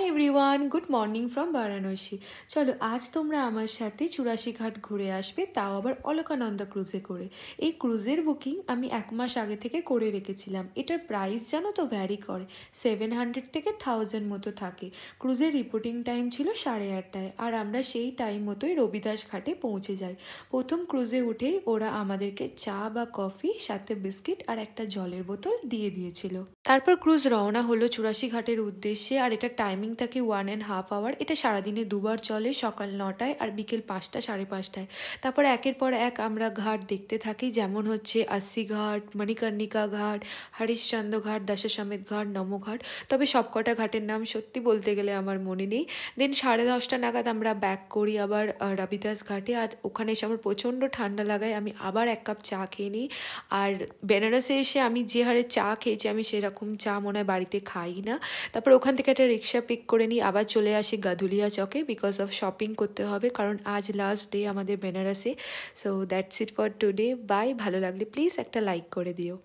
High everyone good morning from Varanasi. चलो आज তোমরা আমার সাথে চুরাশি ঘাট ঘুরে আসবে, তাও আবার অলকানন্দা ক্রুজে করে। এই ক্রুজের বুকিং আমি 1 মাস আগে থেকে করে রেখেছিলাম। এটার প্রাইস জানো তো ভ্যারি করে, 700 থেকে 1000 মতো থাকে। ক্রুজের রিপোর্টিং টাইম ছিল 8:30টায়, আর আমরা সেই টাইম মতোই রবিদাস ঘাটে পৌঁছে যাই। প্রথম ক্রুজে উঠেই ওরা আমাদেরকে চা বা কফি, সাথে বিস্কিট আর একটা জলের বোতল দিয়ে দিয়েছিল। তারপর ক্রুজ রওনা হলো চুরাশি ঘাটের উদ্দেশ্যে। আর এটা টাইমিং থাকে 1.5 আওয়ার। এটা সারাদিনে দুবার চলে, সকাল 9টায় আর বিকেল 5টা 5:30টায়। তারপর একের পর এক আমরা ঘাট দেখতে থাকি, যেমন হচ্ছে আস্সি ঘাট, মণিকর্ণিকা ঘাট, হরিশ্চন্দ্র ঘাট, দশাশ্বমেধ ঘাট, নমঘাট। তবে সবকটা ঘাটের নাম সত্যি বলতে গেলে আমার মনে নেই। দেন 10:30 নাগাদ আমরা ব্যাক করি আবার রবিদাস ঘাটে। আর ওখানে এসে আমার প্রচণ্ড ঠান্ডা লাগায়, আমি আবার 1 কাপ চা খেয়ে নিই। আর বেনারসে এসে আমি যে হারে চা খেয়েছি, আমি সেরকম চা মনে হয় বাড়িতে খাই না। তারপর ওখান থেকে একটা রিক্সা পিক করে নিই, আবার চলে আসি গাধুলিয়া চকে, বিকজ অফ শপিং করতে হবে, কারণ আজ লাস্ট ডে আমাদের বেনারসে। So that's it for today, bye. ভালো লাগলে প্লিজ একটা লাইক করে দিও।